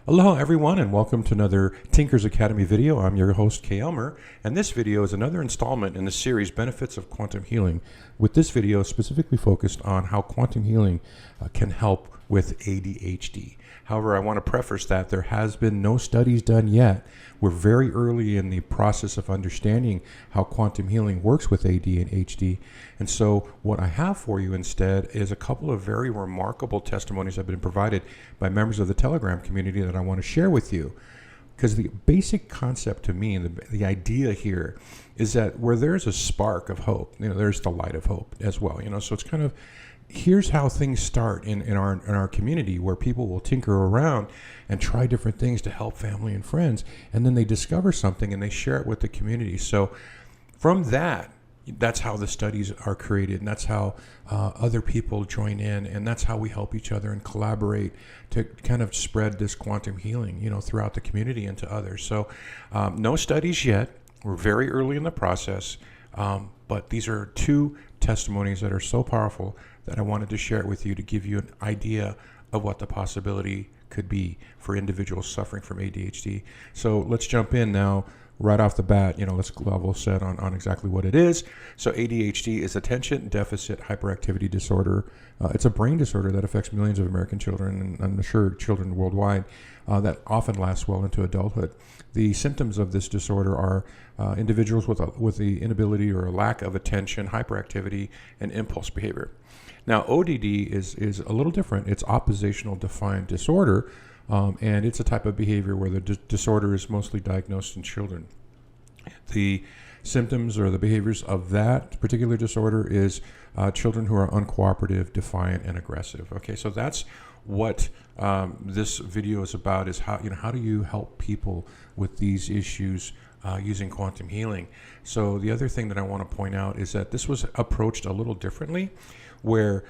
Aloha everyone and welcome to another Tinkers Academy video. I'm your host Kay Elmer, and this video is another installment in the series Benefits of Quantum Healing, with this video specifically focused on how quantum healing can help with ADHD. However, I want to preface that there has been no studies done yet. We're very early in the process of understanding how quantum healing works with ADHD. And so what I have for you instead is a couple of very remarkable testimonies that have been provided by members of the Telegram community that I want to share with you. Because the basic concept to me, and the idea here, is that where there's a spark of hope, there's the light of hope as well. So it's kind of, here's how things start in our community, where people will tinker around and try different things to help family and friends, and then they discover something and they share it with the community. So from that's how the studies are created, and that's how other people join in, and that's how we help each other and collaborate to kind of spread this quantum healing, throughout the community and to others. So no studies yet. We're very early in the process, but these are two testimonies that are so powerful that I wanted to share it with you to give you an idea of what the possibility could be for individuals suffering from ADHD. So let's jump in now. Right off the bat, let's level set on exactly what it is. So ADHD is attention deficit hyperactivity disorder. It's a brain disorder that affects millions of American children, and I'm sure children worldwide, that often lasts well into adulthood. The symptoms of this disorder are individuals with the inability or a lack of attention, hyperactivity, and impulse behavior. Now, ODD is a little different. It's oppositional defiant disorder. And it's a type of behavior where the disorder is mostly diagnosed in children. The symptoms or the behaviors of that particular disorder is children who are uncooperative, defiant, and aggressive. Okay, so that's what this video is about, is how do you help people with these issues using quantum healing. So the other thing that I want to point out is that this was approached a little differently, where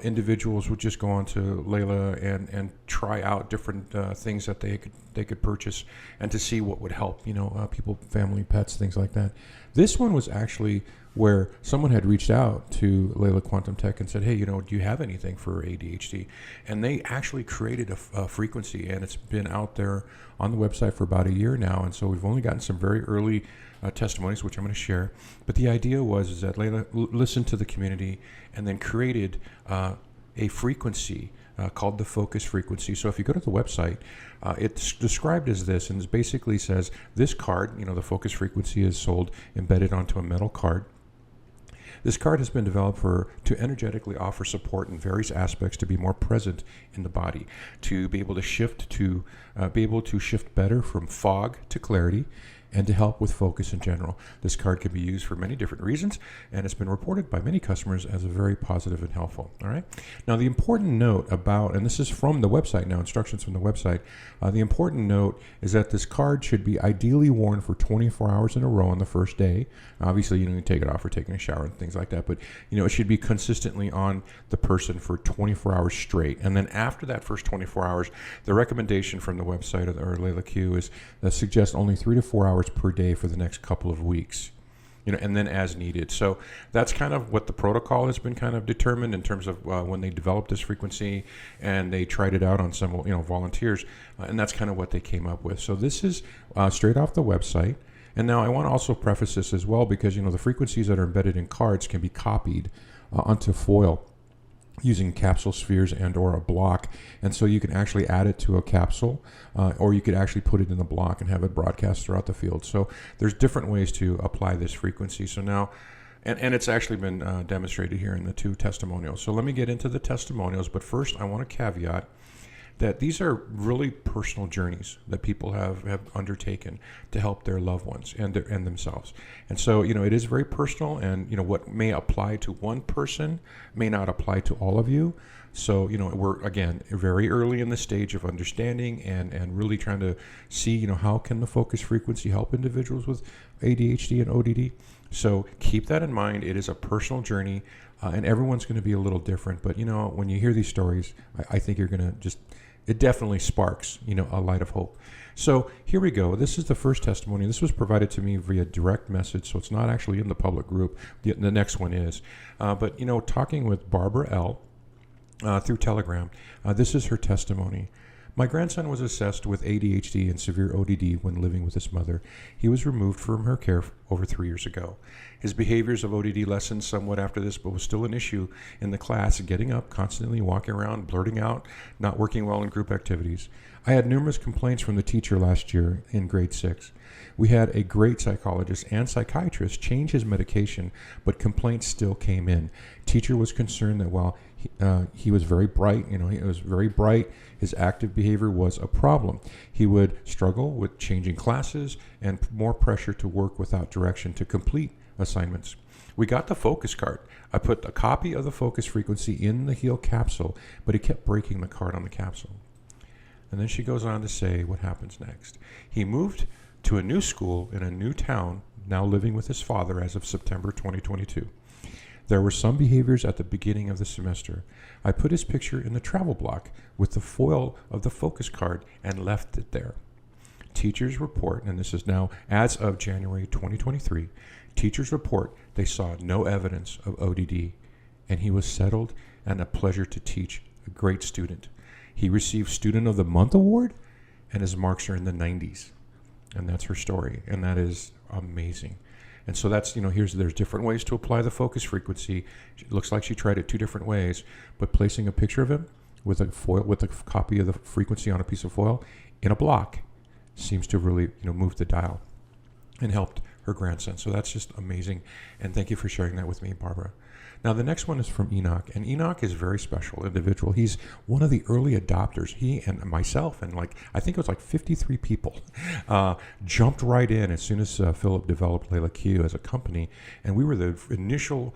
individuals would just go on to Leela and try out different things that they could purchase and to see what would help people, family, pets, things like that. This one was actually where someone had reached out to Leela Quantum Tech and said, hey, do you have anything for ADHD? And they actually created a frequency, and it's been out there on the website for about a year now. And so we've only gotten some very early testimonies, which I'm going to share. But the idea was that Leela listened to the community and then created a frequency called the focus frequency. So if you go to the website, it's described as this, and it basically says this card, the focus frequency, is sold embedded onto a metal card. This card has been developed to energetically offer support in various aspects to be more present in the body, to be able to shift better from fog to clarity, and to help with focus in general. This card can be used for many different reasons, and it's been reported by many customers as a very positive and helpful. All right. Now, the important note about, and this is from the website now, instructions from the website, the important note is that this card should be ideally worn for 24 hours in a row on the first day. Obviously, you take it off for taking a shower and things like that, but it should be consistently on the person for 24 hours straight. And then after that first 24 hours, the recommendation from the website or Leela Q is that suggests only 3 to 4 hours per day for the next couple of weeks, and then as needed. So that's kind of what the protocol has been kind of determined in terms of when they developed this frequency, and they tried it out on some volunteers, and that's kind of what they came up with. So this is straight off the website. And now I want to also preface this as well, because the frequencies that are embedded in cards can be copied onto foil using capsule spheres and or a block, and so you can actually add it to a capsule, or you could actually put it in a block and have it broadcast throughout the field. So there's different ways to apply this frequency. So now, and it's actually been demonstrated here in the two testimonials. So let me get into the testimonials, but first I want to caveat that these are really personal journeys that people have undertaken to help their loved ones and themselves. And so, it is very personal, and, what may apply to one person may not apply to all of you. So, we're, again, very early in the stage of understanding and really trying to see, how can the focus frequency help individuals with ADHD and ODD. So keep that in mind. It is a personal journey, and everyone's going to be a little different. But, when you hear these stories, I think you're going to it definitely sparks, a light of hope. So here we go. This is the first testimony. This was provided to me via direct message, so it's not actually in the public group. The next one is. But, talking with Barbara L. Through Telegram, this is her testimony. My grandson was assessed with ADHD and severe ODD when living with his mother. He was removed from her care over 3 years ago. His behaviors of ODD lessened somewhat after this, but was still an issue in the class, getting up, constantly walking around, blurting out, not working well in group activities. I had numerous complaints from the teacher last year in grade 6. We had a great psychologist and psychiatrist change his medication, but complaints still came in. Teacher was concerned that while he was very bright, his active behavior was a problem. He would struggle with changing classes and more pressure to work without direction to complete assignments. We got the focus card. I put a copy of the focus frequency in the Heal capsule, but he kept breaking the card on the capsule. And then she goes on to say what happens next. He moved to a new school in a new town, now living with his father as of September 2022. There were some behaviors at the beginning of the semester. I put his picture in the travel block with the foil of the focus card and left it there. Teachers report, and this is now as of January 2023, teachers report they saw no evidence of ODD, and he was settled and a pleasure to teach, a great student. He received Student of the Month award, and his marks are in the 90s. And that's her story, and that is amazing. And so that's, there's different ways to apply the focus frequency. It looks like she tried it 2 different ways, but placing a picture of him with a foil, with a copy of the frequency on a piece of foil in a block seems to really, move the dial and helped her grandson. So that's just amazing. And thank you for sharing that with me, Barbara. Now, the next one is from Enoch, and Enoch is a very special individual. He's one of the early adopters. He and myself and I think it was 53 people jumped right in as soon as Philip developed Leela Q as a company, and we were the initial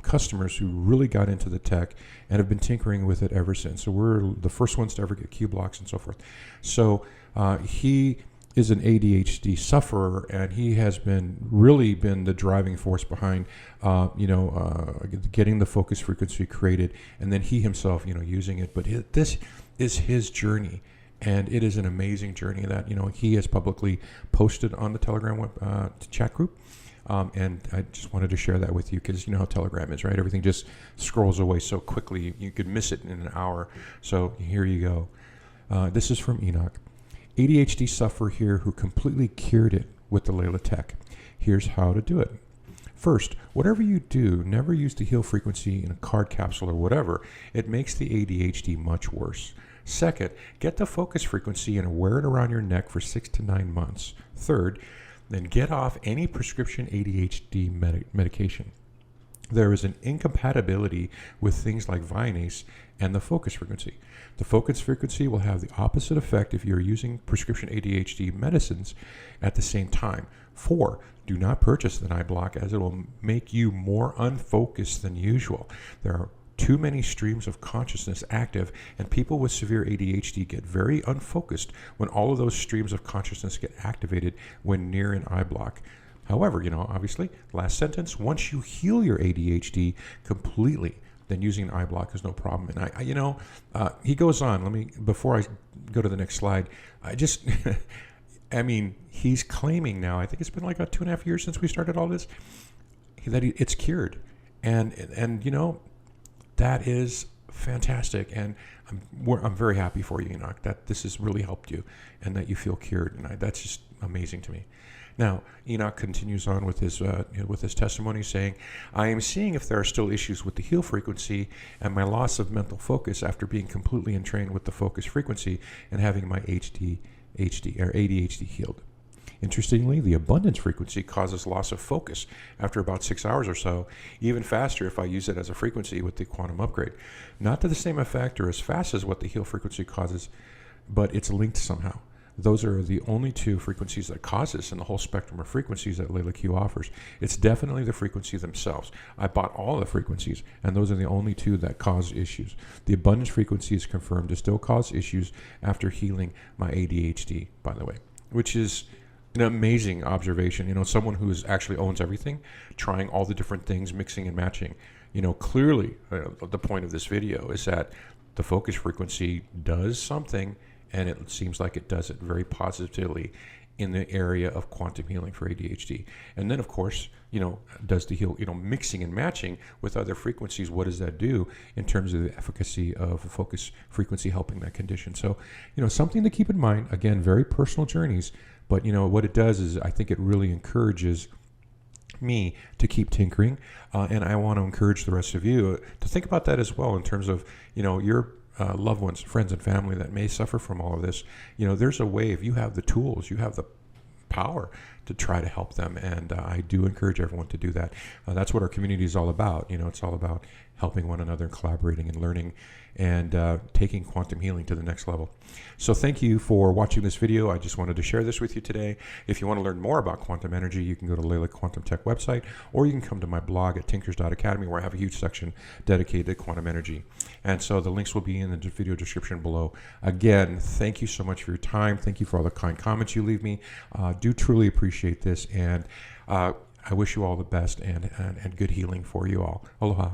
customers who really got into the tech and have been tinkering with it ever since. So we're the first ones to ever get Q blocks and so forth. So he is an ADHD sufferer, and he has really been the driving force behind, getting the focus frequency created, and then he himself, using it. But this is his journey, and it is an amazing journey that, he has publicly posted on the Telegram chat group. And I just wanted to share that with you because you know how Telegram is, right? Everything just scrolls away so quickly. You could miss it in an hour. So here you go. This is from Enoch. ADHD sufferer here who completely cured it with the Leela Tech. Here's how to do it. First, whatever you do, never use the Heal frequency in a card capsule or whatever. It makes the ADHD much worse. Second, get the focus frequency and wear it around your neck for 6 to 9 months. Third, then get off any prescription ADHD medication. There is an incompatibility with things like Vinase and the focus frequency. The focus frequency will have the opposite effect if you're using prescription ADHD medicines at the same time. 4, do not purchase the night block as it will make you more unfocused than usual. There are too many streams of consciousness active, and people with severe ADHD get very unfocused when all of those streams of consciousness get activated when near an eye block. However, obviously, last sentence, once you heal your ADHD completely, then using an eye block is no problem. And he goes on, before I go to the next slide, he's claiming now, I think it's been about 2.5 years since we started all this, that it's cured. And that is fantastic. And I'm very happy for you, Enoch, that this has really helped you and that you feel cured. And that's just amazing to me. Now, Enoch continues on with his testimony saying, I am seeing if there are still issues with the Heal frequency and my loss of mental focus after being completely entrained with the focus frequency and having my ADHD healed. Interestingly, the abundance frequency causes loss of focus after about 6 hours or so, even faster if I use it as a frequency with the quantum upgrade. Not to the same effect or as fast as what the Heal frequency causes, but it's linked somehow. Those are the only 2 frequencies that cause this in the whole spectrum of frequencies that Leela Q offers. It's definitely the frequencies themselves. I bought all the frequencies, and those are the only 2 that cause issues. The abundance frequency is confirmed to still cause issues after healing my ADHD, by the way, which is an amazing observation. Someone who actually owns everything, trying all the different things, mixing and matching. Clearly, the point of this video is that the focus frequency does something and it seems like it does it very positively in the area of quantum healing for ADHD. And then, of course, does the heal, mixing and matching with other frequencies, what does that do in terms of the efficacy of a focus frequency helping that condition? So, something to keep in mind. Again, very personal journeys, but what it does is I think it really encourages me to keep tinkering, and I want to encourage the rest of you to think about that as well in terms of your loved ones, friends, and family that may suffer from all of this. There's a way. If you have the tools, you have the power to try to help them, and I do encourage everyone to do that. That's what our community is all about. It's all about helping one another, collaborating and learning, and taking quantum healing to the next level. So thank you for watching this video. I just wanted to share this with you today. If you want to learn more about quantum energy, you can go to Leela Quantum Tech website, or you can come to my blog at tinkers.academy, where I have a huge section dedicated to quantum energy. And so the links will be in the video description below. Again, thank you so much for your time. Thank you for all the kind comments you leave me. Do truly appreciate this, and I wish you all the best and good healing for you all. Aloha.